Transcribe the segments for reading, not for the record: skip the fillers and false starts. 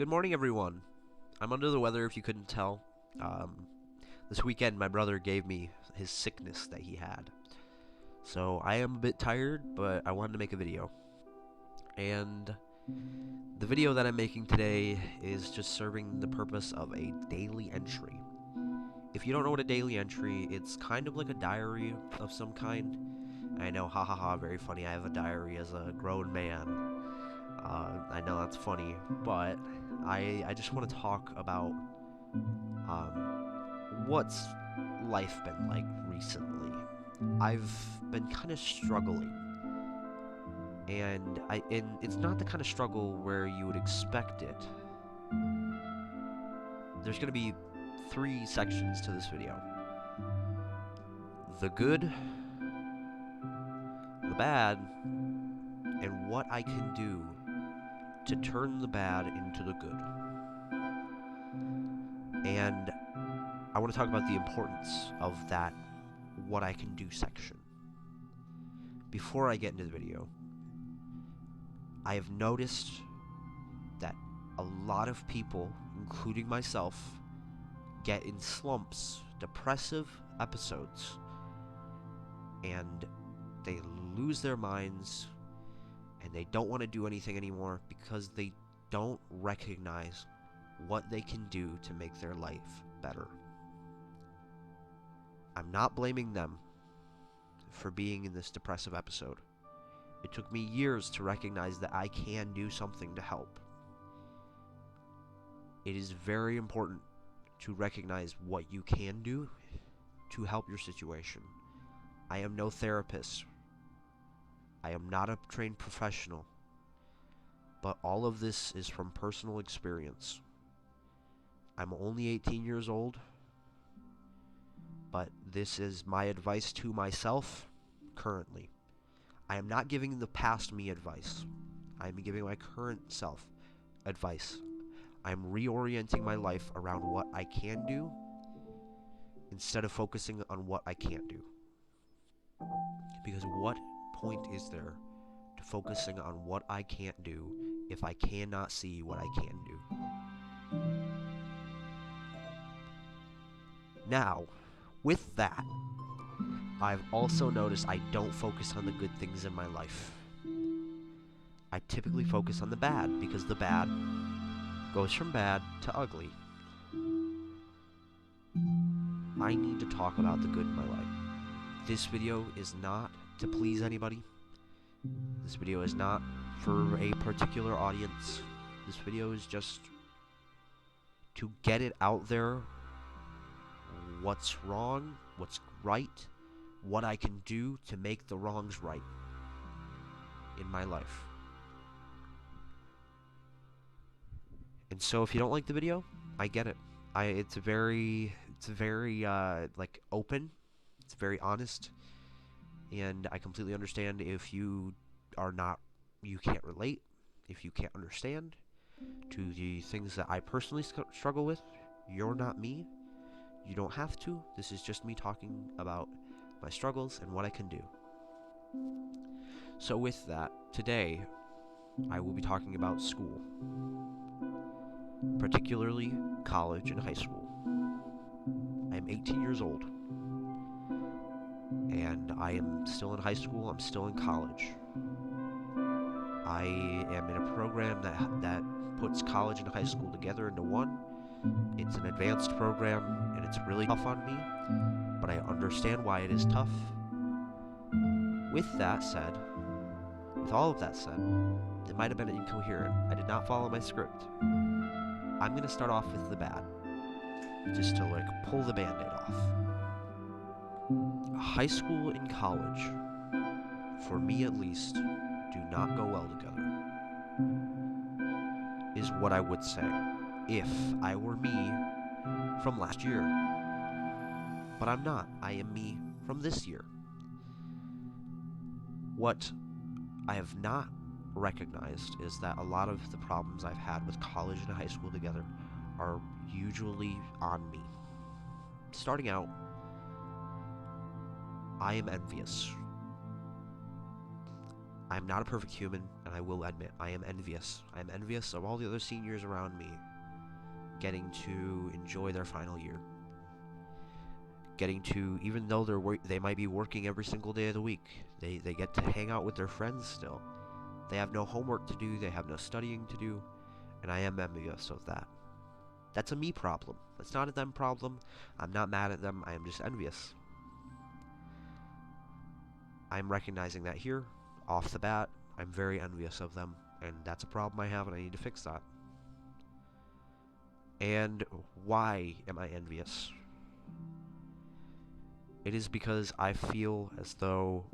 Good morning, everyone. I'm under the weather if you couldn't tell. This weekend, my brother gave me his sickness that he had. So I am a bit tired, but I wanted to make a video. And the video that I'm making today is just serving the purpose of a daily entry. If you don't know what a daily entry, it's kind of like a diary of some kind. I know, hahaha, very funny. I have a diary as a grown man. I know that's funny, but I just want to talk about what's life been like recently. I've been kind of struggling, and it's not the kind of struggle where you would expect it. There's going to be 3 sections to this video: the good, the bad, and what I can do to turn the bad into the good. And I want to talk about the importance of that what I can do section. Before I get into the video, I have noticed that a lot of people, including myself, get in slumps, depressive episodes, and they lose their minds and they don't want to do anything anymore because they don't recognize what they can do to make their life better. I'm not blaming them for being in this depressive episode. It took me years to recognize that I can do something to help. It is very important to recognize what you can do to help your situation. I am no therapist. I am not a trained professional. But all of this is from personal experience. I'm only 18 years old, but this is my advice to myself currently. I am not giving the past me advice. I am giving my current self advice. I'm reorienting my life around what I can do instead of focusing on what I can't do. Because what point is there to focusing on what I can't do if I cannot see what I can do? Now, with that, I've also noticed I don't focus on the good things in my life. I typically focus on the bad because the bad goes from bad to ugly. I need to talk about the good in my life. This video is not to please anybody. This video is not for a particular audience. This video is just to get it out there. What's wrong, what's right, what I can do to make the wrongs right in my life. And so if you don't like the video, I get it. It's very like open. It's very honest, and I completely understand if you can't relate, if you can't understand to the things that I personally struggle with. You're not me. You don't have to. This is just me talking about my struggles and what I can do. So with that, today I will be talking about school, particularly college and high school. I am 18 years old, and I am still in high school. I'm still in college. I am in a program that puts college and high school together into one. It's an advanced program, and it's really tough on me, but I understand why it is tough. With all of that said, it might have been incoherent. I did not follow my script. I'm going to start off with the bad, just to pull the band-aid off. High school and college, for me at least, do not go well together, is what I would say if I were me from last year. But I'm not. I am me from this year. What I have not recognized is that a lot of the problems I've had with college and high school together are usually on me. Starting out, I am envious. I'm not a perfect human, and and I will admit, I am envious. I am envious of all the other seniors around me getting to enjoy their final year. Getting to, even though they might be working every single day of the week, they get to hang out with their friends still. They have no homework to do, they have no studying to do, and I am envious of that. That's a me problem. That's not a them problem. I'm not mad at them, I am just envious. I'm recognizing that here, off the bat. I'm very envious of them, and that's a problem I have, and I need to fix that. And why am I envious? It is because I feel as though,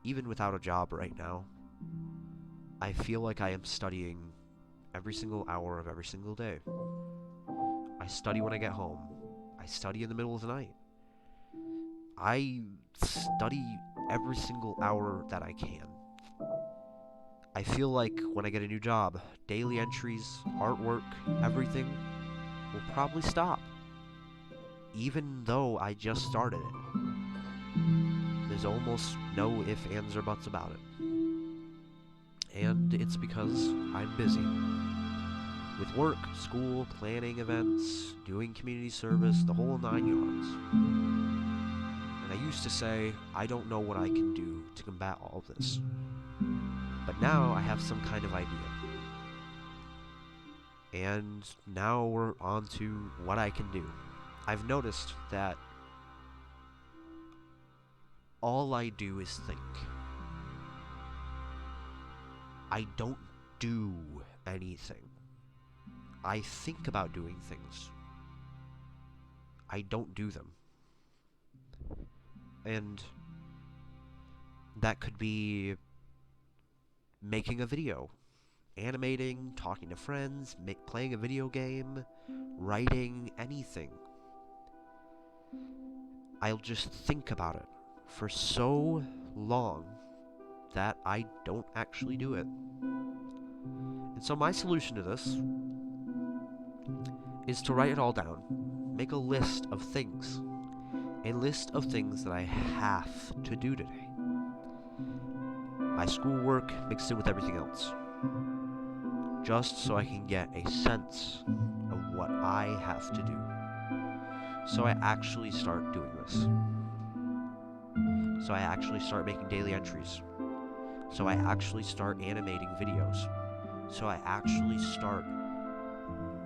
even without a job right now, I feel like I am studying every single hour of every single day. I study when I get home. I study in the middle of the night. I study every single hour that I can. I feel like when I get a new job, daily entries, artwork, everything will probably stop. Even though I just started it. There's almost no ifs, ands, or buts about it. And it's because I'm busy. With work, school, planning events, doing community service, the whole 9 yards. And I used to say, I don't know what I can do to combat all of this. But now I have some kind of idea. And now we're on to what I can do. I've noticed that all I do is think. I don't do anything. I think about doing things. I don't do them. And that could be making a video, animating, talking to friends, playing a video game, writing, anything. I'll just think about it for so long that I don't actually do it. And so my solution to this is to write it all down. Make a list of things. A list of things that I have to do today. My schoolwork mixed in with everything else. Just so I can get a sense of what I have to do. So I actually start doing this. So I actually start making daily entries. So I actually start animating videos. So I actually start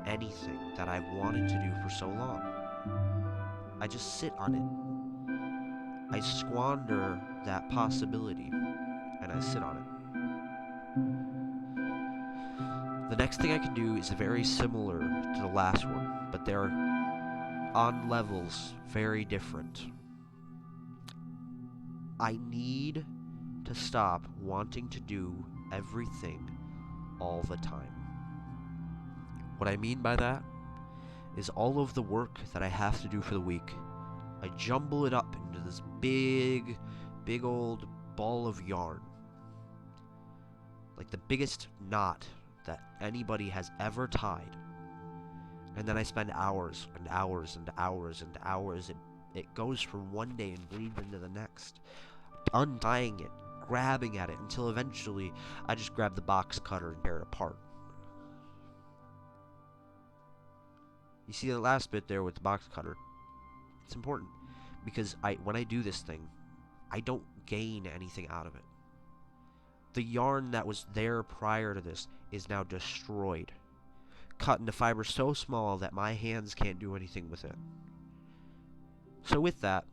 anything that I've wanted to do for so long. I just sit on it. I squander that possibility, and I sit on it. The next thing I can do is very similar to the last one, but they're on levels very different. I need to stop wanting to do everything all the time. What I mean by that is all of the work that I have to do for the week, I jumble it up into this big old ball of yarn. Like the biggest knot that anybody has ever tied. And then I spend hours and hours and hours and hours. It goes from one day and bleeds into the next. Untying it, grabbing at it, until eventually I just grab the box cutter and tear it apart. You see the last bit there with the box cutter? It's important, because when I do this thing, I don't gain anything out of it. The yarn that was there prior to this is now destroyed. Cut into fibers so small that my hands can't do anything with it. So with that,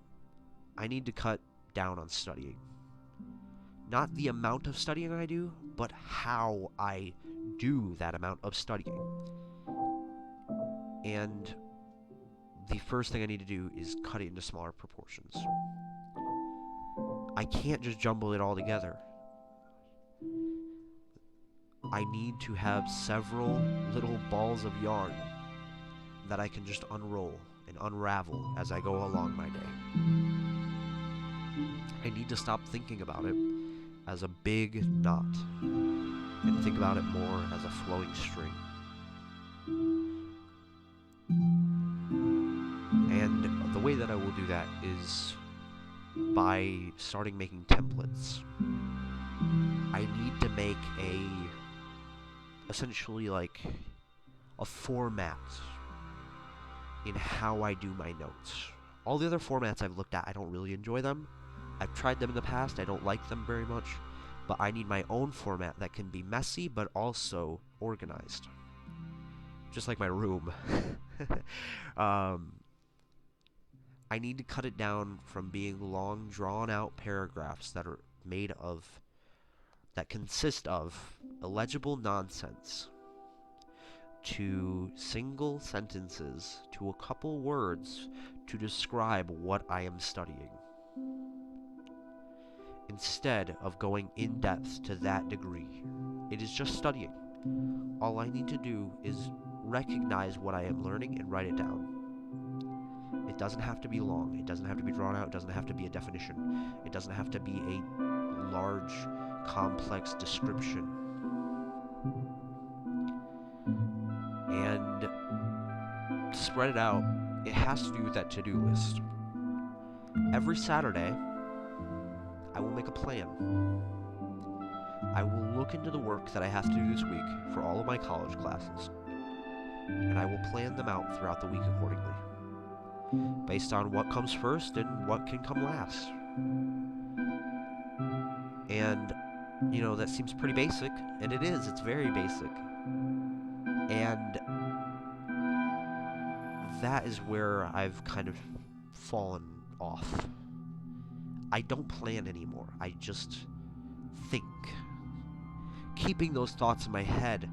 I need to cut down on studying. Not the amount of studying I do, but how I do that amount of studying. And the first thing I need to do is cut it into smaller proportions. I can't just jumble it all together. I need to have several little balls of yarn that I can just unroll and unravel as I go along my day. I need to stop thinking about it as a big knot and think about it more as a flowing string. And the way that I will do that is by starting making templates. I need to make essentially like a format in how I do my notes. All the other formats I've looked at, I don't really enjoy them. I've tried them in the past, I don't like them very much, but I need my own format that can be messy but also organized. Just like my room. I need to cut it down from being long, drawn-out paragraphs that consist of illegible nonsense to single sentences to a couple words to describe what I am studying. Instead of going in depth to that degree, it is just studying. All I need to do is recognize what I am learning and write it down. It doesn't have to be long, it doesn't have to be drawn out, it doesn't have to be a definition, it doesn't have to be a large, complex description. And to spread it out, it has to do with that to-do list. Every Saturday, I will make a plan. I will look into the work that I have to do this week for all of my college classes, and I will plan them out throughout the week accordingly, based on what comes first and what can come last. And, you know, that seems pretty basic, and it is, it's very basic. And that is where I've kind of fallen off. I don't plan anymore, I just think. Keeping those thoughts in my head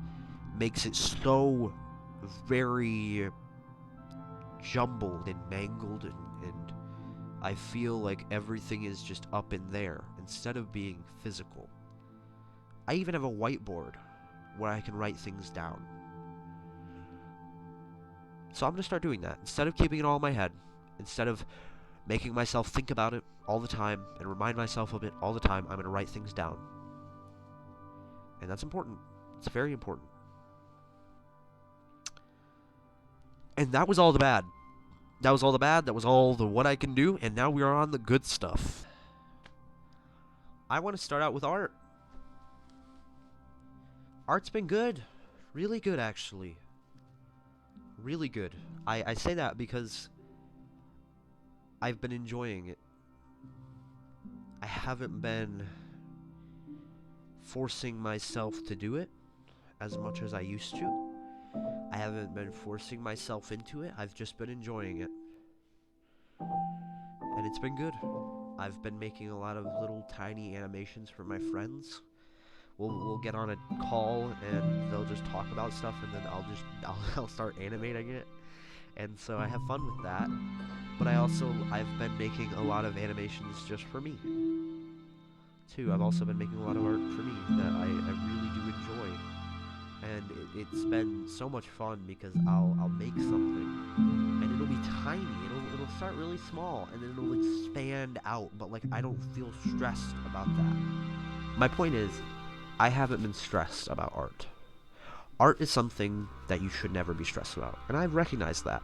makes it so very jumbled and mangled, and I feel like everything is just up in there instead of being physical. I even have a whiteboard where I can write things down. So I'm going to start doing that. Instead of keeping it all in my head, instead of making myself think about it all the time and remind myself of it all the time, I'm going to write things down. And that's important. It's very important. And that was all the bad. That was all the bad. That was all the what I can do. And now we are on the good stuff. I want to start out with art. Art's been good. Really good, actually. Really good. I say that because I've been enjoying it. I haven't been forcing myself to do it as much as I used to. I haven't been forcing myself into it. I've just been enjoying it. And it's been good. I've been making a lot of little tiny animations for my friends. We'll get on a call and they'll just talk about stuff, and then I'll start animating it. And so I have fun with that. But I've been making a lot of animations just for me too. I've also been making a lot of art for me that I really do enjoy. And it's been so much fun because I'll make something and it'll be tiny. It'll start really small and then it'll expand out, but like I don't feel stressed about that. My point is, I haven't been stressed about art. Art is something that you should never be stressed about, and I've recognized that.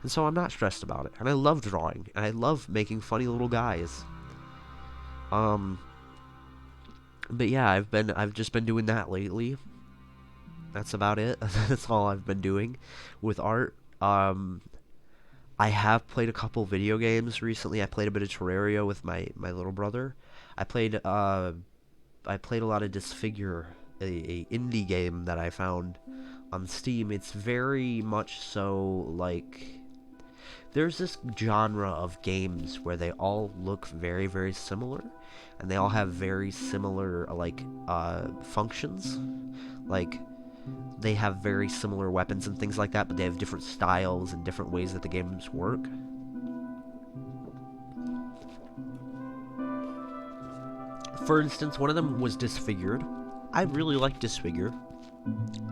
And so I'm not stressed about it. And I love drawing, and I love making funny little guys. But yeah, I've just been doing that lately. That's about it. That's all I've been doing with art. I have played a couple video games recently. I played a bit of Terraria with my little brother. I played a lot of Disfigure, a indie game that I found on Steam. It's very much so like there's this genre of games where they all look very, very similar, and they all have very similar like functions. Like they have very similar weapons and things like that, but they have different styles and different ways that the games work. For instance, one of them was Disfigured. I really like Disfigured.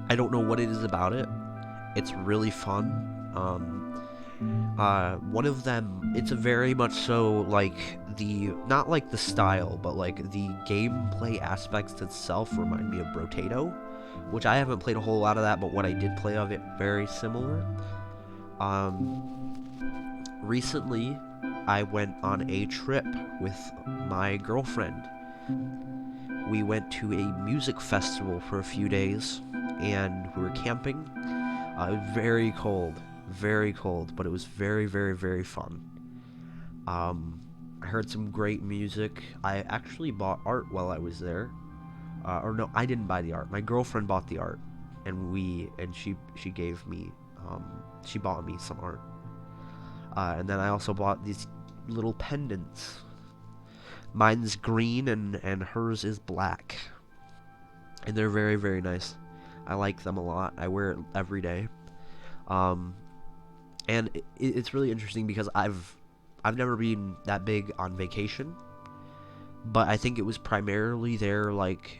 I don't know what it is about it. It's really fun. One of them, it's a very much so like not like the style, but like the gameplay aspects itself remind me of Brotato, which I haven't played a whole lot of that, but what I did play of it, very similar. Recently, I went on a trip with my girlfriend, we went to a music festival for a few days, and we were camping. It was very cold, but it was very, very, very fun. I heard some great music. I actually bought art while I was there. Or no, I didn't buy the art. My girlfriend bought the art, and she gave me, she bought me some art. And then I also bought these little pendants. Mine's green and hers is black. And they're very, very nice. I like them a lot. I wear it every day. And it's really interesting because I've never been that big on vacation, but I think it was primarily there, like,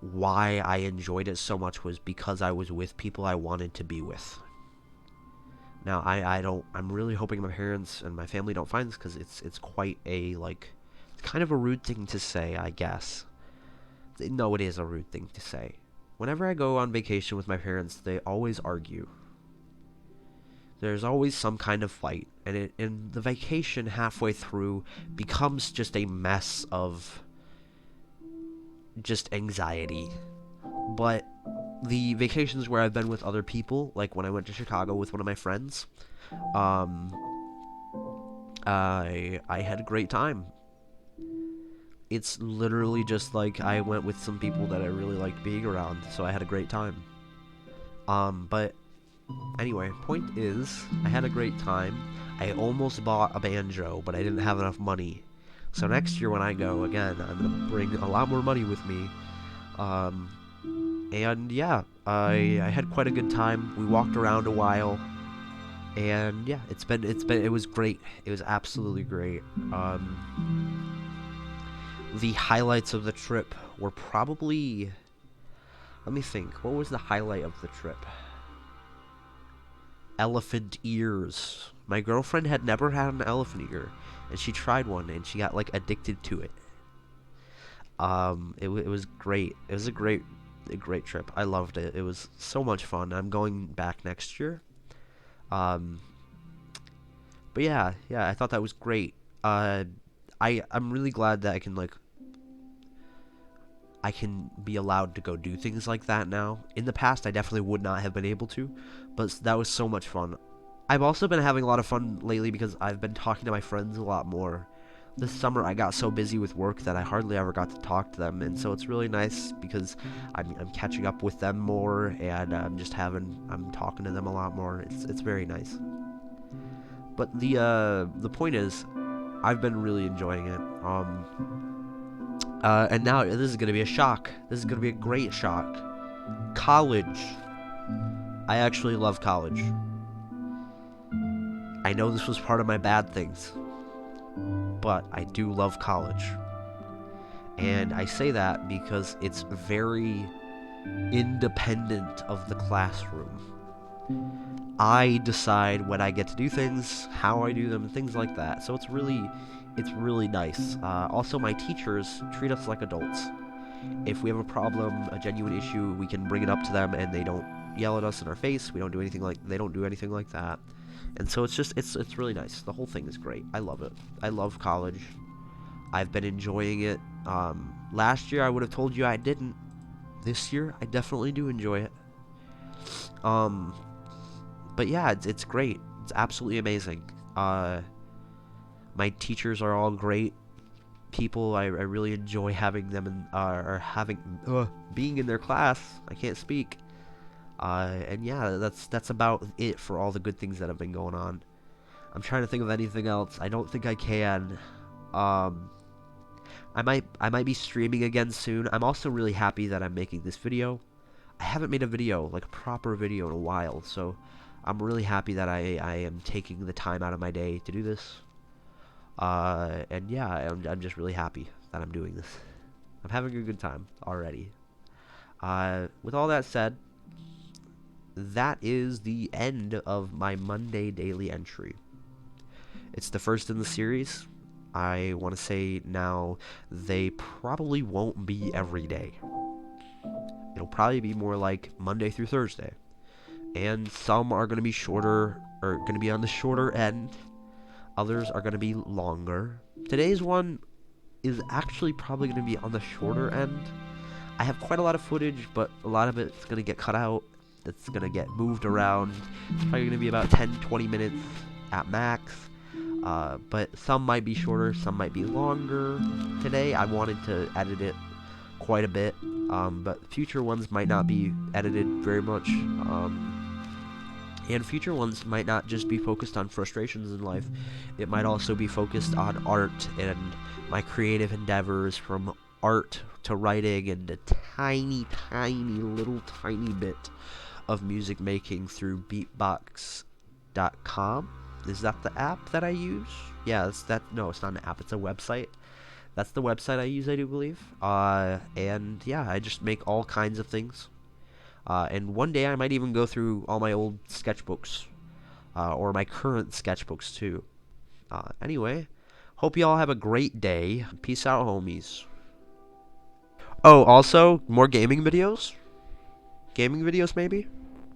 why I enjoyed it so much was because I was with people I wanted to be with. Now, I'm really hoping my parents and my family don't find this, because it's quite a, like, it's kind of a rude thing to say, I guess. No, it is a rude thing to say. Whenever I go on vacation with my parents, they always argue. There's always some kind of fight, and the vacation halfway through becomes just a mess of just anxiety. But the vacations where I've been with other people, like when I went to Chicago with one of my friends, I had a great time. It's literally just like I went with some people that I really like being around, so I had a great time. But anyway, point is, I had a great time. I almost bought a banjo, but I didn't have enough money. So next year when I go again, I'm gonna bring a lot more money with me. And yeah, I had quite a good time. We walked around a while, and yeah, it was great. It was absolutely great. The highlights of the trip were probably, let me think, what was the highlight of the trip? Elephant ears. My girlfriend had never had an elephant ear, and she tried one, and she got, like, addicted to it. It was great. It was a great trip. I loved it. It was so much fun. I'm going back next year. But yeah, I thought that was great. I'm really glad that I can be allowed to go do things like that now. In the past, I definitely would not have been able to, but that was so much fun. I've also been having a lot of fun lately because I've been talking to my friends a lot more. This summer, I got so busy with work that I hardly ever got to talk to them, and so it's really nice because I'm catching up with them more, and I'm talking to them a lot more. It's very nice. But the point is, I've been really enjoying it. And now this is gonna be a shock. This is gonna be a great shock. College. I actually love college. I know this was part of my bad things, but I do love college. And I say that because it's very independent of the classroom. I decide when I get to do things, how I do them, and things like that. So it's really nice. Also, my teachers treat us like adults. If we have a problem, a genuine issue, we can bring it up to them, and they don't yell at us in our face. They don't do anything like that. And so it's really nice. The whole thing is great. I love it. I love college. I've been enjoying it. Last year I would have told you I didn't. This year I definitely do enjoy it. But yeah, it's great. It's absolutely amazing. My teachers are all great people. I really enjoy having them being in their class. I can't speak. And yeah, that's about it for all the good things that have been going on. I'm trying to think of anything else. I don't think I can. I might be streaming again soon. I'm also really happy that I'm making this video. I haven't made a video, like a proper video, in a while, so I'm really happy that I am taking the time out of my day to do this. And yeah, I'm just really happy that I'm doing this. I'm having a good time already. With all that said, that is the end of my Monday daily entry. It's the first in the series. I want to say now they probably won't be every day. It'll probably be more like Monday through Thursday. And some are going to be shorter, or going to be on the shorter end. Others are going to be longer. Today's one is actually probably going to be on the shorter end. I have quite a lot of footage, but a lot of it's going to get cut out. It's going to get moved around. It's probably going to be about 10-20 minutes at max. But some might be shorter, some might be longer. Today I wanted to edit it quite a bit, but future ones might not be edited very much. And future ones might not just be focused on frustrations in life. It might also be focused on art and my creative endeavors, from art to writing and a tiny, tiny, little tiny bit of music making through beatbox.com. Is that the app that I use? Yeah, it's that. No, it's not an app. It's a website. That's the website I use, I do believe. And yeah, I just make all kinds of things. And one day I might even go through all my old sketchbooks, or my current sketchbooks too. Anyway, hope you all have a great day. Peace out, homies. Oh, also, more gaming videos? Gaming videos, maybe?